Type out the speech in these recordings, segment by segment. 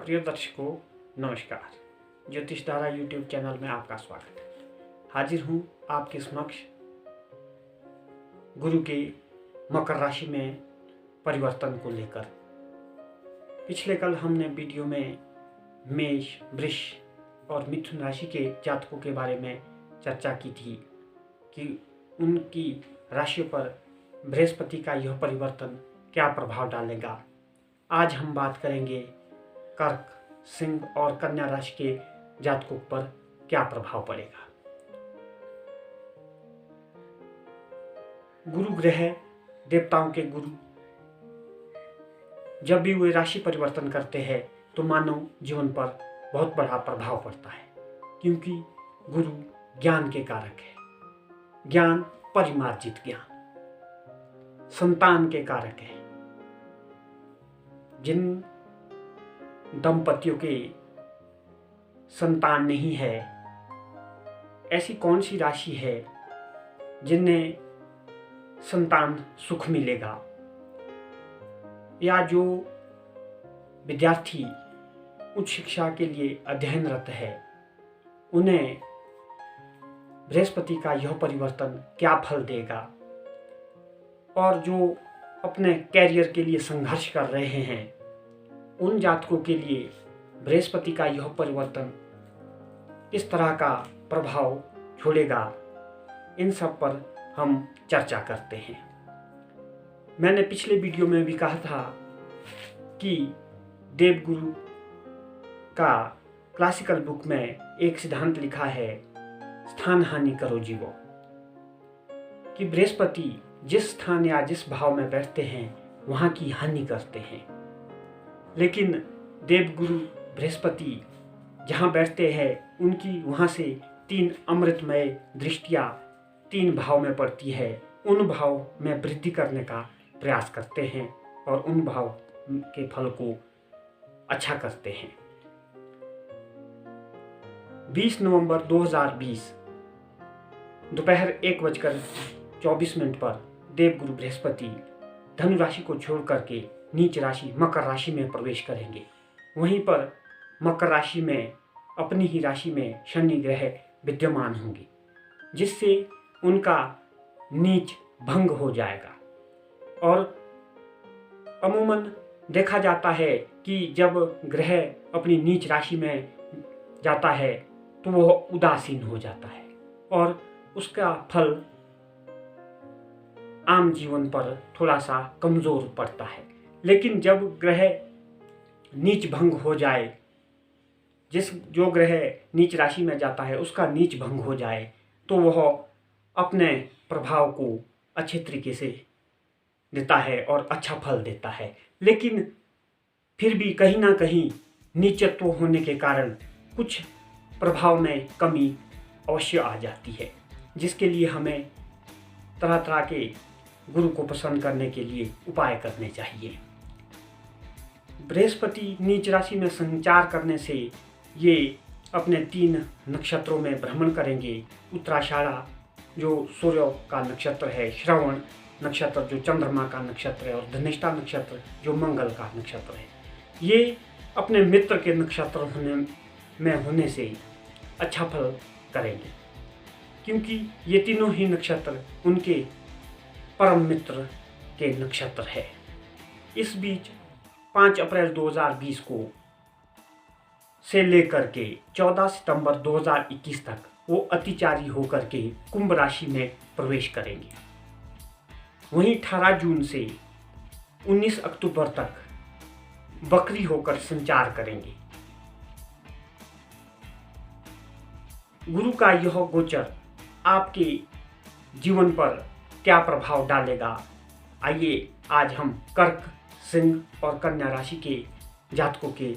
प्रिय दर्शकों नमस्कार। ज्योतिष धारा यूट्यूब चैनल में आपका स्वागत है। हाजिर हूँ आपके समक्ष गुरु के मकर राशि में परिवर्तन को लेकर। पिछले कल हमने वीडियो में मेष, वृष और मिथुन राशि के जातकों के बारे में चर्चा की थी कि उनकी राशियों पर बृहस्पति का यह परिवर्तन क्या प्रभाव डालेगा। आज हम बात करेंगे कर्क, सिंह और कन्या राशि के जातकों पर क्या प्रभाव पड़ेगा। गुरु ग्रह देवताओं के गुरु जब भी वे राशि परिवर्तन करते हैं तो मानव जीवन पर बहुत बड़ा प्रभाव पड़ता है, क्योंकि गुरु ज्ञान के कारक है। ज्ञान परिमार्जित ज्ञान संतान के कारक है। जिन दंपतियों के संतान नहीं है, ऐसी कौन सी राशि है जिन्हें संतान सुख मिलेगा, या जो विद्यार्थी उच्च शिक्षा के लिए अध्ययनरत है उन्हें बृहस्पति का यह परिवर्तन क्या फल देगा, और जो अपने कैरियर के लिए संघर्ष कर रहे हैं उन जातकों के लिए बृहस्पति का यह परिवर्तन किस तरह का प्रभाव छोड़ेगा, इन सब पर हम चर्चा करते हैं। मैंने पिछले वीडियो में भी कहा था कि देवगुरु का क्लासिकल बुक में एक सिद्धांत लिखा है, स्थान हानि करो जीवो, कि बृहस्पति जिस स्थान या जिस भाव में बैठते हैं वहाँ की हानि करते हैं। लेकिन देवगुरु बृहस्पति जहाँ बैठते हैं उनकी वहाँ से 3 अमृतमय दृष्टियाँ 3 भाव में पड़ती है। उन भाव में वृद्धि करने का प्रयास करते हैं और उन भाव के फल को अच्छा करते हैं। 20 नवंबर 2020 दोपहर 1:24 पर देवगुरु बृहस्पति धनु राशि को छोड़ करके नीच राशि मकर राशि में प्रवेश करेंगे। वहीं पर मकर राशि में अपनी ही राशि में शनि ग्रह विद्यमान होंगे, जिससे उनका नीच भंग हो जाएगा। और अमूमन देखा जाता है कि जब ग्रह अपनी नीच राशि में जाता है तो वह उदासीन हो जाता है और उसका फल आम जीवन पर थोड़ा सा कमजोर पड़ता है। लेकिन जब ग्रह नीच भंग हो जाए, जो ग्रह नीच राशि में जाता है उसका नीच भंग हो जाए, तो वह अपने प्रभाव को अच्छे तरीके से देता है और अच्छा फल देता है। लेकिन फिर भी कहीं ना कहीं नीचत्व होने के कारण कुछ प्रभाव में कमी अवश्य आ जाती है, जिसके लिए हमें तरह तरह के गुरु को प्रसन्न करने के लिए उपाय करने चाहिए। बृहस्पति नीच राशि में संचार करने से ये अपने 3 नक्षत्रों में भ्रमण करेंगे। उत्तराषाढ़ा जो सूर्य का नक्षत्र है, श्रवण नक्षत्र जो चंद्रमा का नक्षत्र है और धनिष्ठा नक्षत्र जो मंगल का नक्षत्र है, ये अपने मित्र के नक्षत्र होने से अच्छा फल करेंगे, क्योंकि ये तीनों ही नक्षत्र उनके परम मित्र के नक्षत्र है। इस बीच 5 अप्रैल 2020 को से लेकर के 14 सितंबर 2021 तक वो अतिचारी होकर के कुंभ राशि में प्रवेश करेंगे। वहीं 18 जून से 19 अक्टूबर तक वक्री होकर संचार करेंगे। गुरु का यह गोचर आपके जीवन पर क्या प्रभाव डालेगा, आइए आज हम कर्क, सिंह और कन्या राशि के जातकों के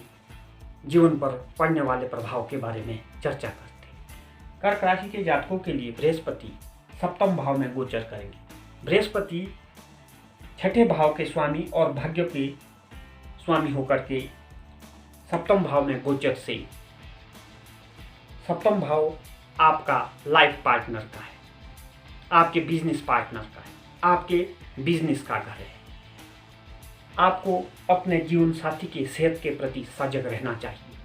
जीवन पर पड़ने वाले प्रभाव के बारे में चर्चा करते हैं। कर्क राशि के जातकों के लिए बृहस्पति 7वें भाव में गोचर करेंगे। बृहस्पति 6ठे भाव के स्वामी और भाग्य के स्वामी होकर के 7वें भाव में गोचर से 7वां भाव आपका लाइफ पार्टनर का है, आपके बिजनेस पार्टनर का है, आपके बिजनेस का घर है। आपको अपने जीवन साथी के सेहत के प्रति सजग रहना चाहिए।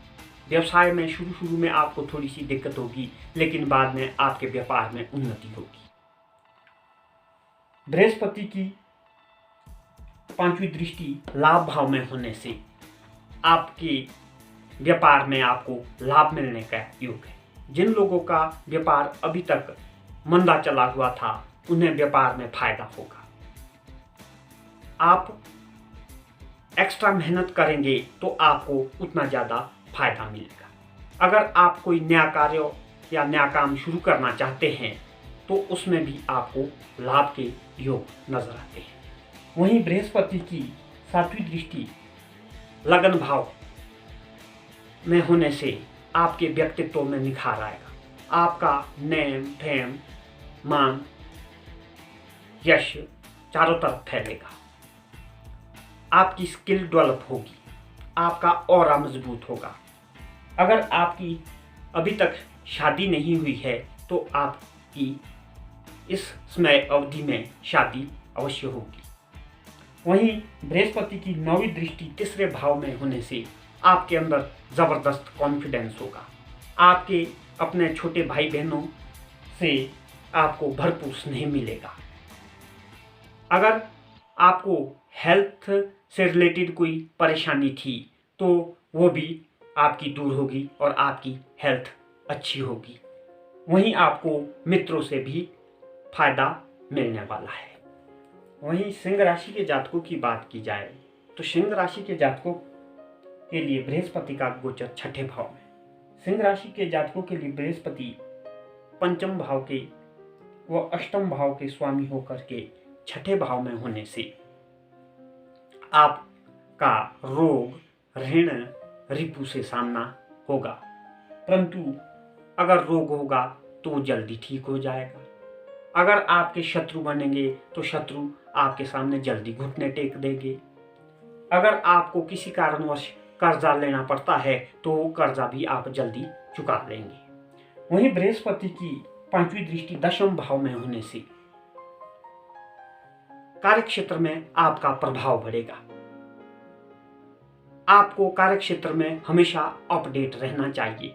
व्यवसाय में शुरू में आपको थोड़ी सी दिक्कत होगी, लेकिन बाद में आपके व्यापार में उन्नति होगी। बृहस्पति की 5वीं दृष्टि लाभ भाव में होने से आपके व्यापार में आपको लाभ मिलने का योग है। जिन लोगों का व्यापार अभी तक मंदा चला हुआ था, उन्हें व्यापार में फायदा होगा। आप एक्स्ट्रा मेहनत करेंगे तो आपको उतना ज़्यादा फायदा मिलेगा। अगर आप कोई नया कार्य या नया काम शुरू करना चाहते हैं तो उसमें भी आपको लाभ के योग नजर आते हैं। वहीं बृहस्पति की 7वीं दृष्टि लगन भाव में होने से आपके व्यक्तित्व में निखार आएगा। आपका नेम फेम मान यश चारों तरफ फैलेगा। आपकी स्किल डेवलप होगी, आपका ऑरा मजबूत होगा। अगर आपकी अभी तक शादी नहीं हुई है तो आपकी इस समय अवधि में शादी अवश्य होगी। वहीं बृहस्पति की 9वीं दृष्टि तीसरे भाव में होने से आपके अंदर जबरदस्त कॉन्फिडेंस होगा। आपके अपने छोटे भाई बहनों से आपको भरपूर स्नेह मिलेगा। अगर आपको हेल्थ से रिलेटेड कोई परेशानी थी तो वो भी आपकी दूर होगी और आपकी हेल्थ अच्छी होगी। वहीं आपको मित्रों से भी फायदा मिलने वाला है। वहीं सिंह राशि के जातकों की बात की जाए तो सिंह राशि के जातकों के लिए बृहस्पति का गोचर 6ठे भाव में। सिंह राशि के जातकों के लिए बृहस्पति 5म भाव के व 8म भाव के स्वामी होकर के 6ठे भाव में होने से आपका रोग ऋण रिपु से सामना होगा, परंतु अगर रोग होगा तो जल्दी ठीक हो जाएगा। अगर आपके शत्रु बनेंगे तो शत्रु आपके सामने जल्दी घुटने टेक देंगे। अगर आपको किसी कारणवश कर्जा लेना पड़ता है तो वो कर्जा भी आप जल्दी चुका लेंगे। वहीं बृहस्पति की 5वीं दृष्टि 10म भाव में होने से कार्यक्षेत्र में आपका प्रभाव बढ़ेगा। आपको कार्यक्षेत्र में हमेशा अपडेट रहना चाहिए।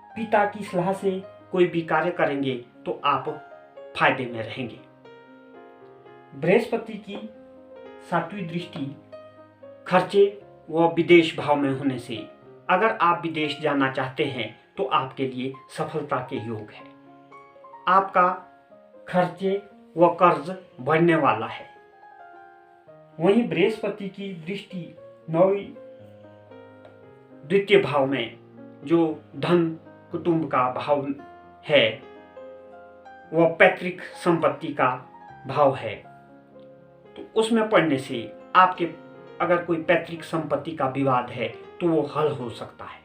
पिता की सलाह से कोई भी कार्य करेंगे तो आप फायदे में रहेंगे। बृहस्पति की 7वीं दृष्टि खर्चे व विदेश भाव में होने से अगर आप विदेश जाना चाहते हैं तो आपके लिए सफलता के योग है। आपका खर्चे व कर्ज बढ़ने वाला है। वहीं बृहस्पति की दृष्टि 9वीं द्वितीय भाव में जो धन कुटुंब का भाव है वह पैतृक संपत्ति का भाव है, तो उसमें पड़ने से आपके अगर कोई पैतृक संपत्ति का विवाद है तो वो हल हो सकता है।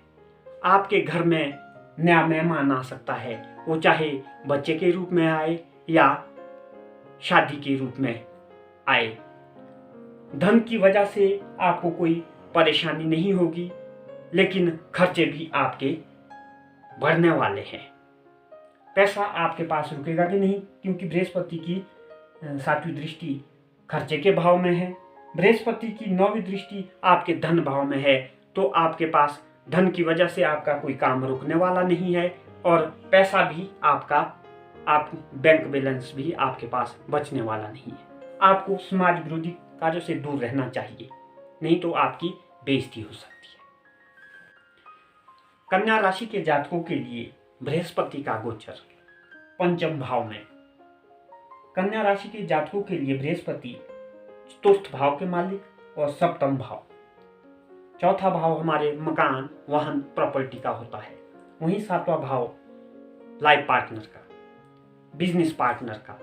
आपके घर में नया मेहमान आ सकता है, वो चाहे बच्चे के रूप में आए या शादी के रूप में आए। धन की वजह से आपको कोई परेशानी नहीं होगी, लेकिन खर्चे भी आपके बढ़ने वाले हैं। पैसा आपके पास रुकेगा कि नहीं, क्योंकि बृहस्पति की 7वीं दृष्टि खर्चे के भाव में है। बृहस्पति की 9वीं दृष्टि आपके धन भाव में है, तो आपके पास धन की वजह से आपका कोई काम रुकने वाला नहीं है और पैसा भी आप बैंक बैलेंस भी आपके पास बचने वाला नहीं है। आपको समाज विरोधी कार्यों से दूर रहना चाहिए, नहीं तो आपकी बेइज्जती हो सकती है। कन्या राशि के जातकों के लिए बृहस्पति का गोचर 5म भाव में। कन्या राशि के जातकों के लिए बृहस्पति 4th भाव के मालिक और 7म भाव। 4था भाव हमारे मकान वाहन प्रॉपर्टी का होता है। वहीं 7वां भाव लाइफ पार्टनर का, बिजनेस पार्टनर का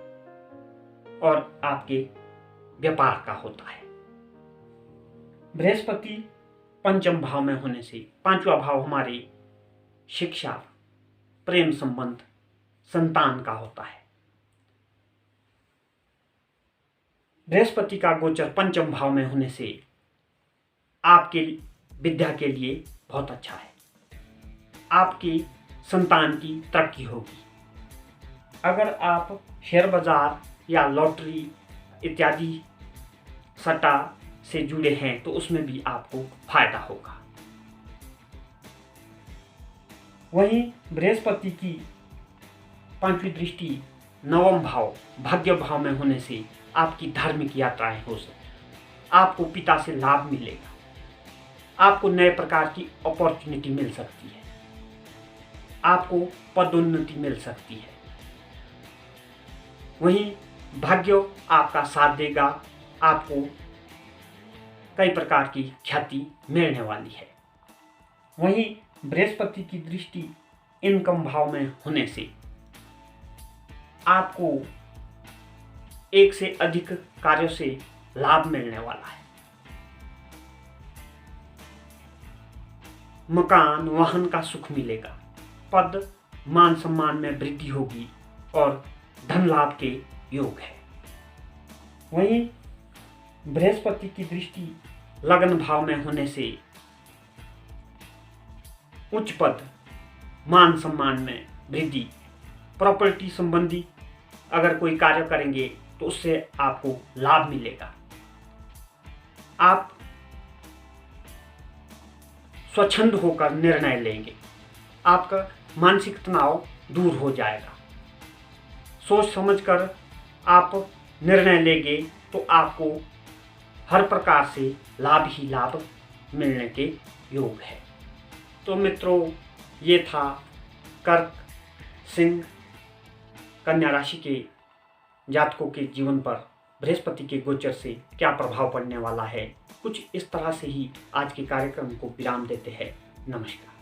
और आपके व्यापार का होता है। बृहस्पति 5म भाव में होने से 5वां भाव हमारे शिक्षा, प्रेम संबंध, संतान का होता है। बृहस्पति का गोचर 5म भाव में होने से आपके विद्या के लिए बहुत अच्छा है। आपकी संतान की तरक्की होगी। अगर आप शेयर बाजार या लॉटरी इत्यादि सट्टा से जुड़े हैं तो उसमें भी आपको फायदा होगा। वहीं बृहस्पति की पांचवी दृष्टि नवम भाव भाग्य भाव में होने से आपकी धार्मिक यात्राएं हो सकती, आपको पिता से लाभ मिलेगा, आपको नए प्रकार की अपॉर्चुनिटी मिल सकती है, आपको पदोन्नति मिल सकती है। वहीं भाग्य आपका साथ देगा, आपको कई प्रकार की ख्याति मिलने वाली है। वहीं बृहस्पति की दृष्टि इनकम भाव में होने से आपको एक से अधिक कार्यों से लाभ मिलने वाला है। मकान वाहन का सुख मिलेगा, पद मान सम्मान में वृद्धि होगी और धन लाभ के योग है। वहीं बृहस्पति की दृष्टि लग्न भाव में होने से उच्च पद मान सम्मान में वृद्धि, प्रॉपर्टी संबंधी अगर कोई कार्य करेंगे तो उससे आपको लाभ मिलेगा, आप स्वच्छंद होकर निर्णय लेंगे, आपका मानसिक तनाव दूर हो जाएगा, सोच समझकर आप निर्णय लेंगे तो आपको हर प्रकार से लाभ ही लाभ मिलने के योग है। तो मित्रों, ये था कर्क, सिंह, कन्या राशि के जातकों के जीवन पर बृहस्पति के गोचर से क्या प्रभाव पड़ने वाला है। कुछ इस तरह से ही आज के कार्यक्रम को विराम देते हैं। नमस्कार।